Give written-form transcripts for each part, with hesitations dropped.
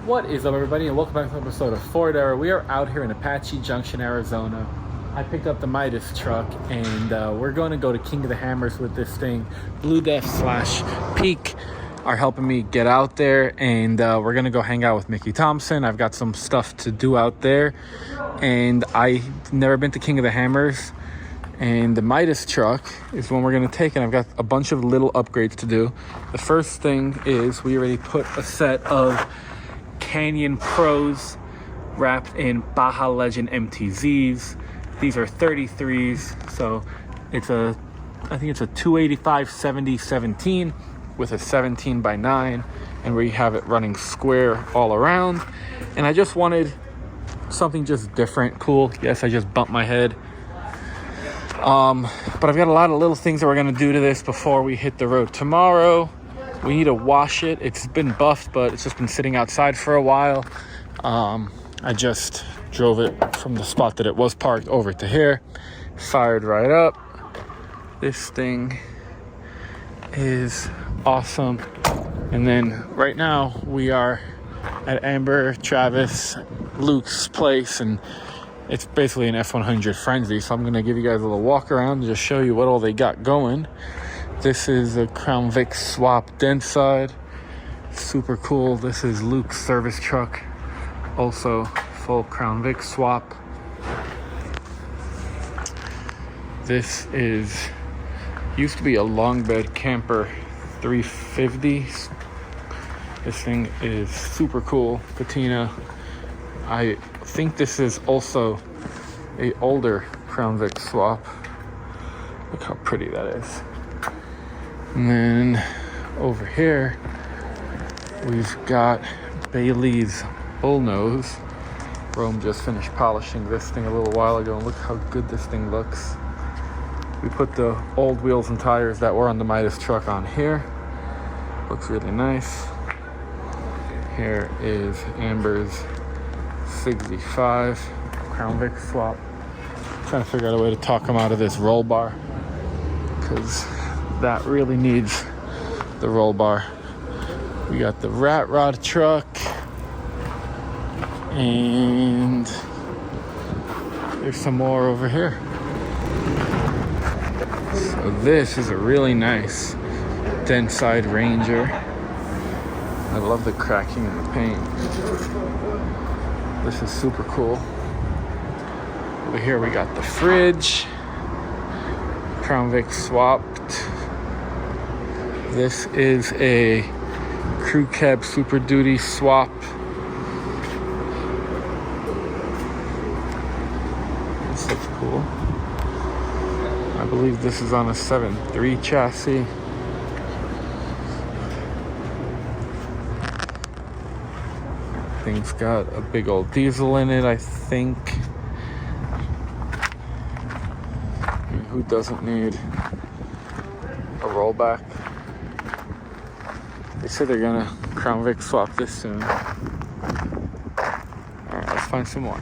What is up, everybody, and welcome back to an episode of Ford Era. We are out here in Apache Junction, Arizona. I picked up the Midas truck, and we're going to go to King of the Hammers with this thing. Blue Def / Peak are helping me get out there, and we're going to go hang out with Mickey Thompson. I've got some stuff to do out there, and I've never been to King of the Hammers. And the Midas truck is one we're going to take, and I've got a bunch of little upgrades to do. The first thing is we already put a set of Canyon Pros wrapped in Baja Legend MTZs. These are 33s, so I think it's a 285/70/17 with a 17x9, and we have it running square all around. And I just wanted something just different, cool. Yes, I just bumped my head. But I've got a lot of little things that we're gonna do to this before we hit the road tomorrow. We need to wash it. It's been buffed, but it's just been sitting outside for a while. I just drove it from the spot that it was parked over to here. Fired right up. This thing is awesome. And then right now we are at Amber, Travis, Luke's place, and it's basically an F100 frenzy. So I'm gonna give you guys a little walk around and just show you what all they got going. This is a Crown Vic swap Dentside. Super cool. This is Luke's service truck. Also full Crown Vic swap. This used to be a long bed camper 350. This thing is super cool. Patina. I think this is also a older Crown Vic swap. Look how pretty that is. And then over here, we've got Bailey's Bullnose. Rome just finished polishing this thing a little while ago, and look how good this thing looks. We put the old wheels and tires that were on the Midas truck on here. Looks really nice. Here is Amber's 65 Crown Vic swap. Trying to figure out a way to talk him out of this roll bar, because that really needs the roll bar. We got the Rat Rod truck, and there's some more over here. So this is a really nice Dentside Ranger. I love the cracking in the paint. This is super cool. Over here we got the fridge. Crown Vic swapped. This is a Crew Cab Super Duty swap. This looks cool. I believe this is on a 7.3 chassis. Thing's got a big old diesel in it, I think. I mean, who doesn't need a rollback? They said they're gonna Crown Vic swap this soon. Alright, let's find some more.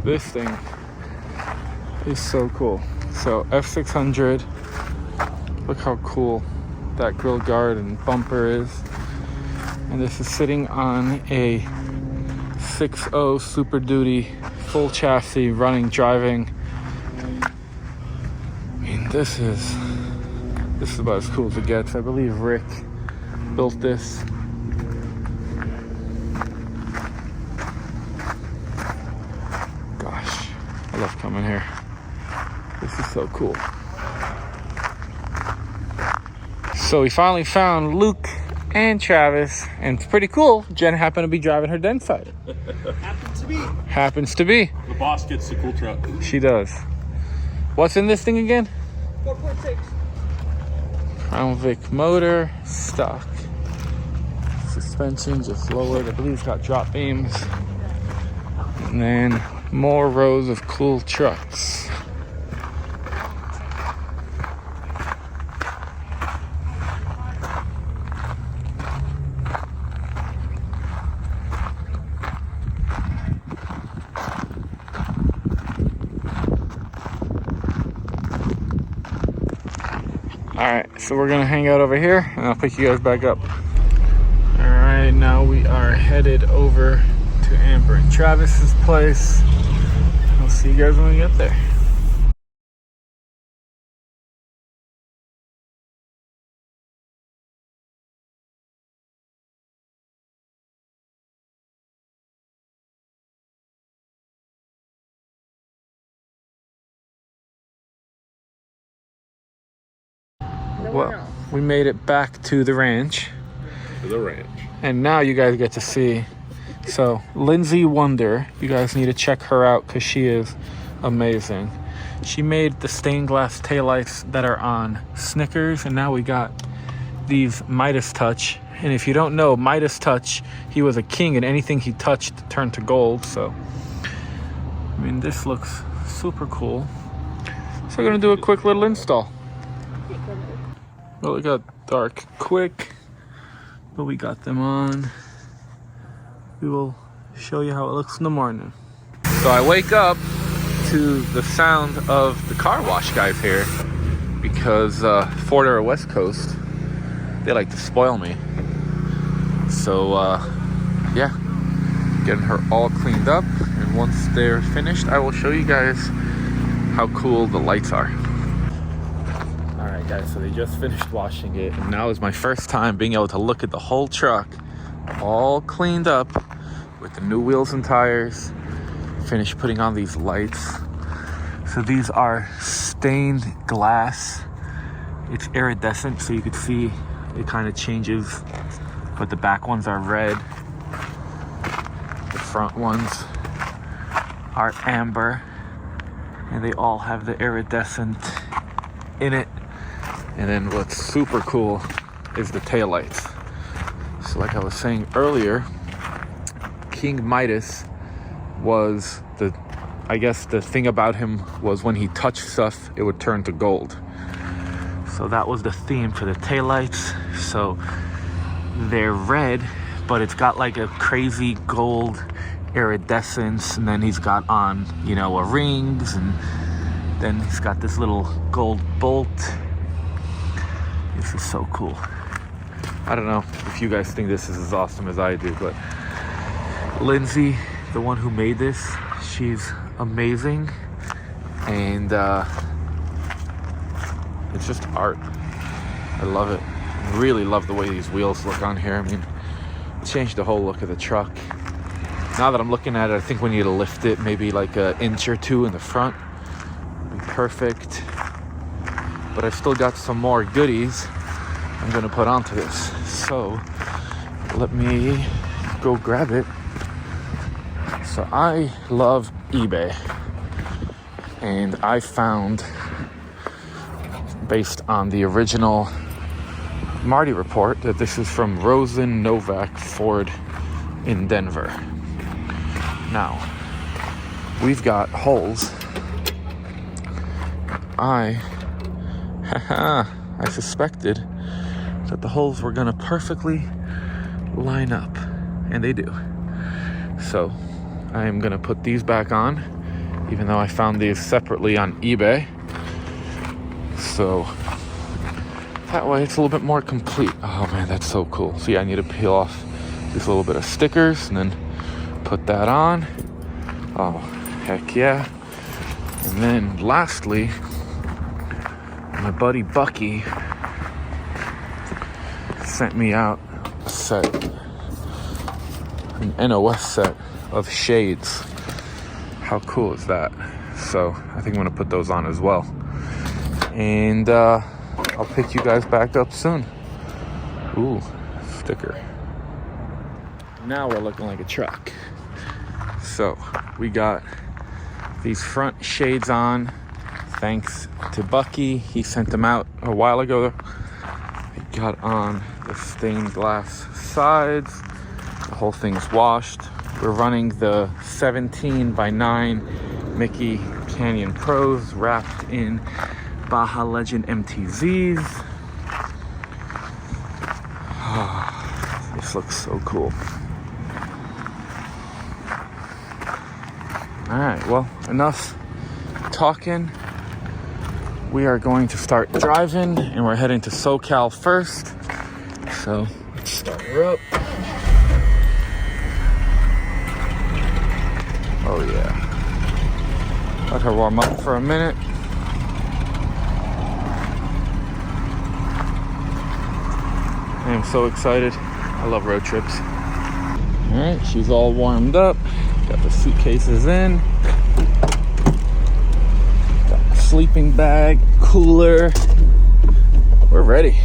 This thing is so cool. So F600, look how cool that grill guard and bumper is. And this is sitting on a 6.0 Super Duty full chassis, running, driving. I mean, this is about as cool as it gets. I believe Rick built this. Gosh, I love coming here. This is so cool. So we finally found Luke and Travis, and it's pretty cool. Jen happened to be driving her Dentside. Happens to be. The boss gets the cool truck. She does. What's in this thing again? 4.6. Crown Vic motor, stock. Suspension just lowered. I believe it's got drop beams. And then more rows of cool trucks. Alright, so we're gonna hang out over here and I'll pick you guys back up. Alright, now we are headed over to Amber and Travis's place. I'll see you guys when we get there. Well, we made it back to the ranch. And now you guys get to see. So, Lindsay Wonder, you guys need to check her out because she is amazing. She made the stained glass taillights that are on Snickers, and now we got these Midas Touch. And if you don't know, Midas Touch, he was a king and anything he touched turned to gold. So, I mean, this looks super cool. So we're gonna do a quick little install. Well, it got dark quick, but we got them on. We will show you how it looks in the morning. So I wake up to the sound of the car wash guys here because Ford or West Coast, they like to spoil me. So yeah, getting her all cleaned up, and once they're finished, I will show you guys how cool the lights are. Alright guys, so they just finished washing it, and now is my first time being able to look at the whole truck all cleaned up with the new wheels and tires. Finished putting on these lights. So these are stained glass. It's iridescent, so you could see it kind of changes, but the back ones are red, the front ones are amber, and they all have the iridescent in it. And then what's super cool is the taillights. So like I was saying earlier, King Midas was I guess the thing about him was when he touched stuff, it would turn to gold. So that was the theme for the taillights. So they're red, but it's got like a crazy gold iridescence. And then he's got on, you know, rings, and then he's got this little gold bolt. This is so cool. I don't know if you guys think this is as awesome as I do, but Lindsay, the one who made this, she's amazing. And it's just art. I love it. I really love the way these wheels look on here. I mean, it changed the whole look of the truck. Now that I'm looking at it, I think we need to lift it maybe like an inch or two in the front. It'd be perfect. But I've still got some more goodies I'm gonna put onto this. So let me go grab it. So I love eBay, and I found, based on the original Marty report, that this is from Rosen Novak Ford in Denver. Now, we've got holes. I suspected that the holes were gonna perfectly line up, and they do. So I am gonna put these back on, even though I found these separately on eBay. So that way it's a little bit more complete. Oh man, that's so cool. So yeah, I need to peel off this little bit of stickers and then put that on. Oh, heck yeah. And then lastly, my buddy Bucky sent me out a set, an NOS set of shades. How cool is that? So I think I'm gonna put those on as well. And I'll pick you guys back up soon. Ooh, sticker. Now we're looking like a truck. So we got these front shades on. Thanks to Bucky, he sent them out a while ago. We got on the stained glass sides. The whole thing's washed. We're running the 17x9 Mickey Canyon Pros wrapped in Baja Legend MTZs. Oh, this looks so cool. All right, well, enough talking. we are going to start driving, and we're heading to SoCal first. So let's start her up. Oh yeah. Let her warm up for a minute. I am so excited. I love road trips. All right, she's all warmed up. Got the suitcases in. Got the sleeping bag, cooler. We're ready.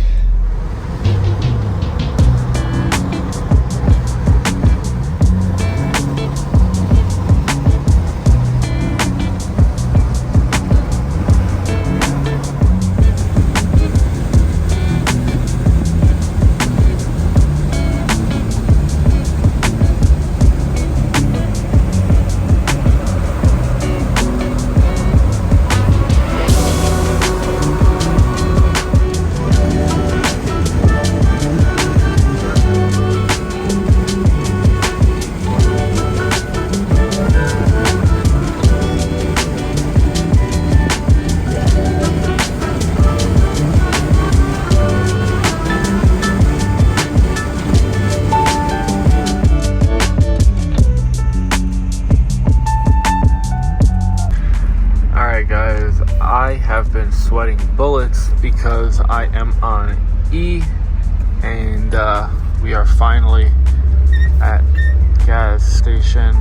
Guys, I have been sweating bullets because I am on E, and we are finally at gas station.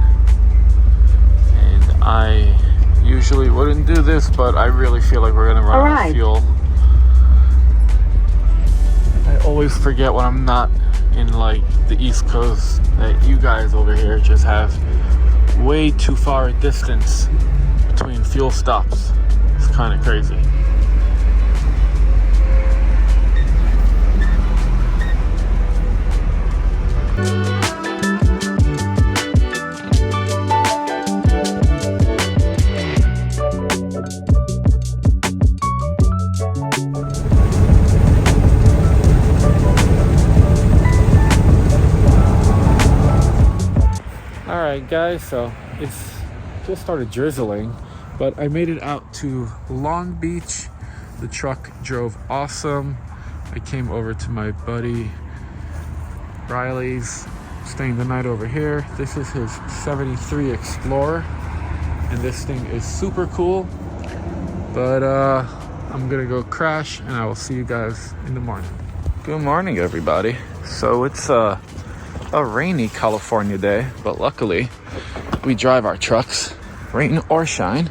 And I usually wouldn't do this, but I really feel like we're gonna run out of fuel. I always forget when I'm not in like the East Coast that you guys over here just have way too far a distance between fuel stops. It's kind of crazy. Alright guys, so it's just started drizzling, but I made it out to Long Beach. The truck drove awesome. I came over to my buddy Riley's, staying the night over here. This is his 73 Explorer, and this thing is super cool. But I'm gonna go crash, and I will see you guys in the morning. Good morning, everybody. So it's a rainy California day, but luckily we drive our trucks, rain or shine.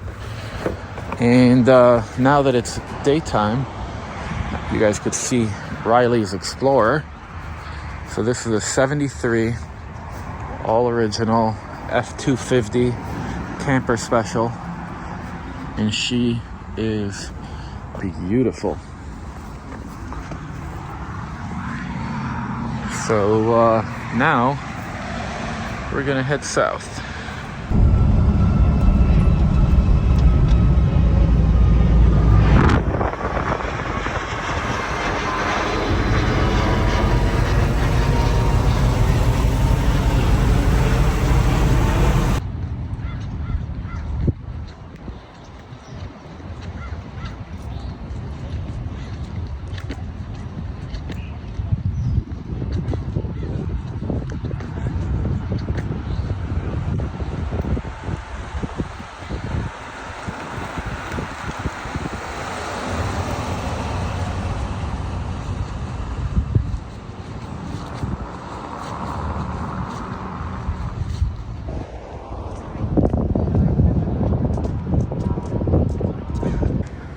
And now that it's daytime, you guys could see Riley's Explorer. So this is a 73 all original F250 camper special, and she is beautiful. So now we're gonna head south.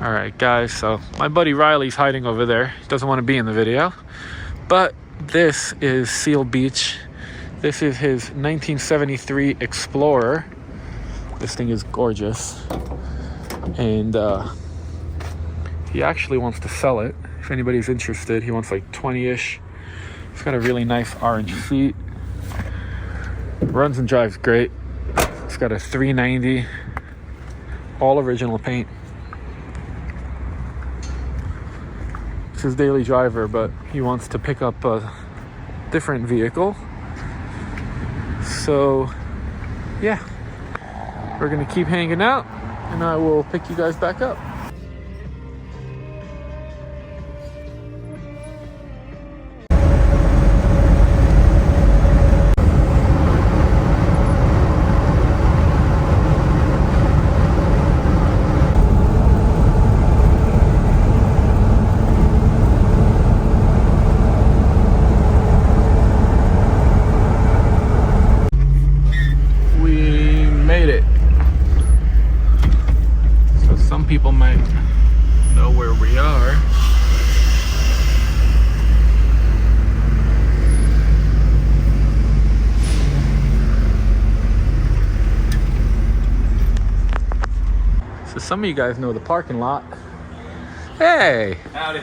Alright guys, so my buddy Riley's hiding over there. He doesn't want to be in the video. But this is Seal Beach. This is his 1973 Explorer. This thing is gorgeous. And he actually wants to sell it. If anybody's interested, he wants like 20-ish. It's got a really nice orange seat. Runs and drives great. It's got a 390. All original paint. His daily driver, but he wants to pick up a different vehicle. So yeah, we're gonna keep hanging out, and I will pick you guys back up. Some of you guys know the parking lot. Hey, Howdy.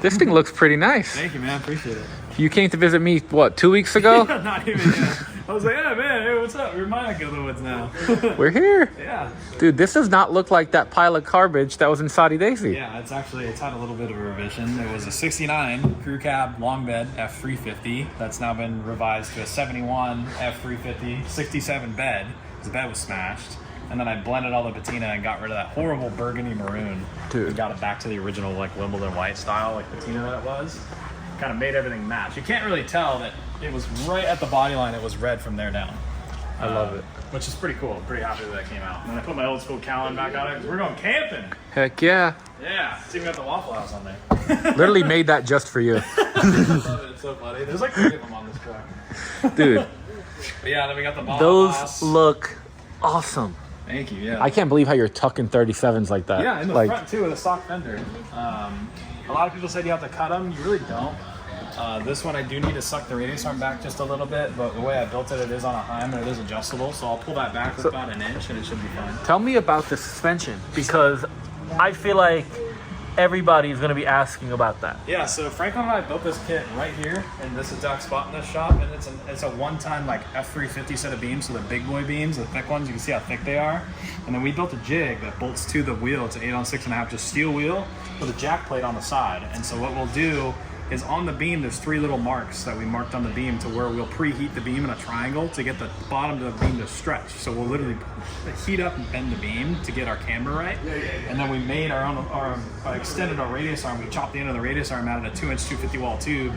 this thing looks pretty nice. Thank you, man. Appreciate it. You came to visit me, what, 2 weeks ago? Not even, yeah. I was like, yeah, man, hey, what's up? We're in my neck of the woods now. We're here. Yeah. Dude, this does not look like that pile of garbage that was in Soddy Daisy. Yeah, it's had a little bit of a revision. It was a 69 crew cab long bed F350 that's now been revised to a 71 F350 67 bed. The bed was smashed. And then I blended all the patina and got rid of that horrible burgundy maroon. Dude. And got it back to the original like Wimbledon white style, like patina that it was. Kind of made everything match. You can't really tell that it was right at the body line. It was red from there down. I love it. Which is pretty cool. I'm pretty happy that came out. And then I put my old school Cali back on it because we're going camping. Heck yeah. Yeah. It's even got the Waffle House on there. Literally made that just for you. I love it. It's so funny. There's like 3 of them on this truck. Dude. But yeah, then we got the Baja. Those look awesome. Thank you, yeah. I can't believe how you're tucking 37s like that. Yeah, in the like, front too with a stock fender. A lot of people said you have to cut them. You really don't. This one I do need to suck the radius arm back just a little bit, but the way I built it, it is on a Heim and it is adjustable, so I'll pull that back with about an inch and it should be fine. Tell me about the suspension, because I feel like everybody is going to be asking about that. Yeah, so Franklin and I built this kit right here in this exact spot in this shop, and it's a one-time like F350 set of beams, so the big boy beams, the thick ones, you can see how thick they are. And then we built a jig that bolts to the wheel. It's an 8 on 6.5 just steel wheel with a jack plate on the side. And so what we'll do is on the beam, there's 3 little marks that we marked on the beam to where we'll preheat the beam in a triangle to get the bottom of the beam to stretch. So we'll literally heat up and bend the beam to get our camber right. And then we made extended our radius arm. We chopped the end of the radius arm out of a 2-inch 250 wall tube,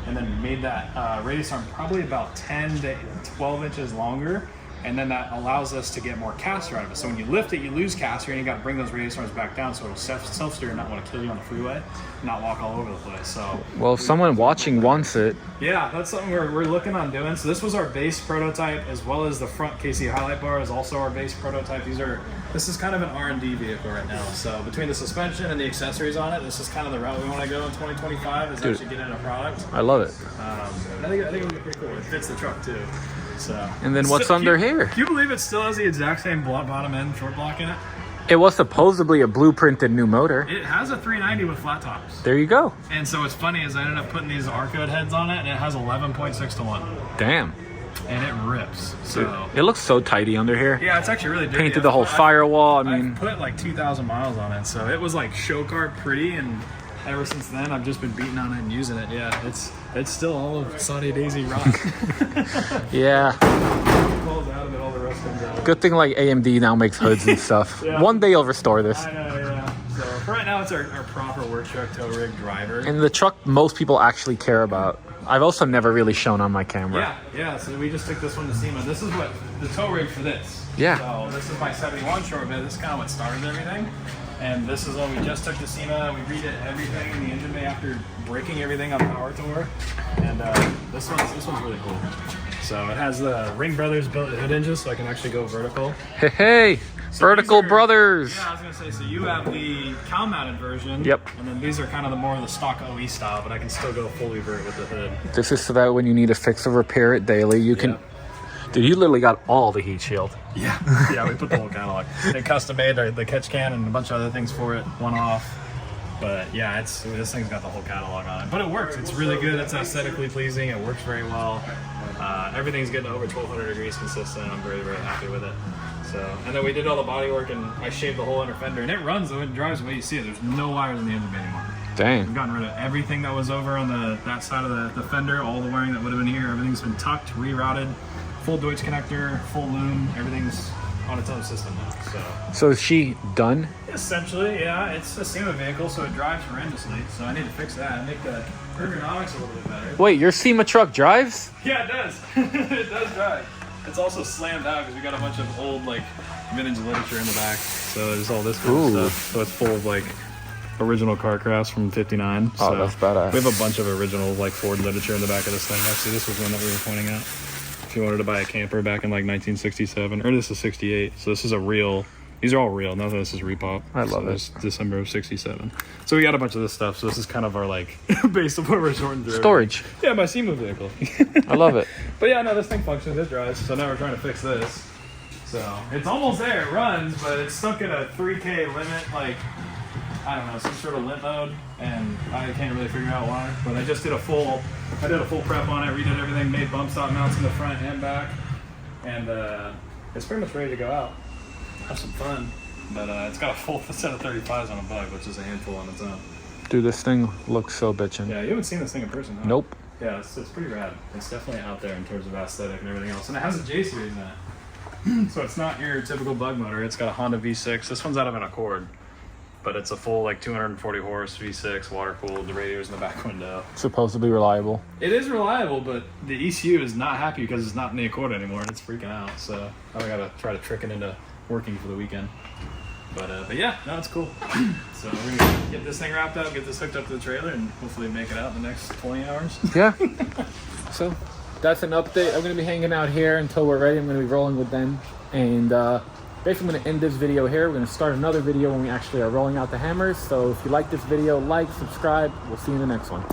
and then made that radius arm probably about 10 to 12 inches longer. And then that allows us to get more caster out of it. So when you lift it, you lose caster, and you got to bring those radius arms back down so it'll self-steer and not want to kill you on the freeway, not walk all over the place. So, well, if someone watching wants it. Yeah, that's something we're looking on doing. So this was our base prototype, as well as the front KC highlight bar is also our base prototype. This is kind of an R&D vehicle right now. So between the suspension and the accessories on it, this is kind of the route we want to go in 2025 is actually get in a product. I love it. I think it'll be pretty cool. It fits the truck too. So, and then what's under here? Can you believe it still has the exact same bottom end short block in it? It was supposedly a blueprinted new motor. It has a 390 with flat tops. There you go. And so what's funny is I ended up putting these Arcode heads on it, and it has 11.6 to 1. Damn. And it rips. So it looks so tidy under here. Yeah, it's actually really dirty. Painted the whole firewall. I mean, put like 2,000 miles on it, so it was like show car pretty, and ever since then I've just been beating on it and using it. Yeah, it's still all of Soddy Daisy rock. Yeah. Falls out and then all the rest comes out. Good thing like AMD now makes hoods and stuff. Yeah. One day you'll restore this. I know, yeah. So for right now it's our proper work truck tow rig driver. And the truck most people actually care about. I've also never really shown on my camera. Yeah. So we just took this one to SEMA. This is what the tow rig for this. Yeah. So this is my 71 short bed. This is kind of what started everything. And this is when we just took to SEMA. We redid everything in the engine bay after breaking everything on Power Tour. And this one's really cool. So it has the Ring Brothers built hood hinges, so I can actually go vertical. Hey, so Vertical Brothers. Yeah, I was gonna say. So you have the cow-mounted version. Yep. And then these are kind of the more of the stock OE style, but I can still go fully vert with the hood. This is so that when you need to fix or repair it daily, you can. Dude, you literally got all the heat shield. Yeah. Yeah, we put the whole catalog. They custom made the catch can and a bunch of other things for it, one off. But yeah, this thing's got the whole catalog on it. But it works. It's really good. It's aesthetically pleasing. It works very well. Everything's getting over 1,200 degrees consistent. I'm very, very happy with it. So, and then we did all the body work, and I shaved the whole inner fender, and it runs though. It drives the way you see it. There's no wires in the engine bay anymore. Dang. We've gotten rid of everything that was over on that side of the fender, all the wiring that would have been here. Everything's been tucked, rerouted, full Deutsch connector, full loom. Everything's on its own system now. So is she done? Essentially, yeah. It's a SEMA vehicle, so it drives horrendously. So I need to fix that and make the ergonomics a little bit better. Wait, your SEMA truck drives? Yeah, it does. It does drive. It's also slammed out because we got a bunch of old vintage literature in the back. So there's all this kind of stuff. So it's full of original car crafts from '59. Oh, so that's badass. We have a bunch of original Ford literature in the back of this thing. Actually, this was one that we were pointing out. If you wanted to buy a camper back in 1967, or this is 68. So this is a real. These are all real. None of this is repop. I love it. It's December of '67. So we got a bunch of this stuff. So this is kind of our base of what we're sorting through. Storage. Yeah, my SEMA vehicle. I love it. But yeah, no, this thing functions. It drives. So now we're trying to fix this. So it's almost there. It runs, but it's stuck at a 3K limit, like, I don't know, some sort of limit mode, and I can't really figure out why. But I just did a full prep on it, redid everything, made bump stop mounts in the front and back, and it's pretty much ready to go out. Have some fun. But it's got a full set of 35s on a bug, which is a handful on its own. Dude, this thing looks so bitchin'. Yeah, you haven't seen this thing in person, huh? Nope. Yeah, it's pretty rad. It's definitely out there in terms of aesthetic and everything else. And it has a J-series in it. So it's not your typical bug motor. It's got a Honda V6. This one's out of an Accord. But it's a full, like, 240 horse V6, water-cooled. The radio's in the back window. Supposed to be reliable. It is reliable, but the ECU is not happy because it's not in the Accord anymore, and it's freaking out. So I gotta try to trick it into working for the weekend. But yeah, no, it's cool. So we're gonna get this thing wrapped up, get this hooked up to the trailer, and hopefully make it out in the next 20 hours. Yeah. So that's an update. I'm gonna be hanging out here until we're ready. I'm gonna be rolling with them, and basically I'm gonna end this video here. We're gonna start another video when we actually are rolling out the hammers. So if you like this video, like, subscribe. We'll see you in the next one.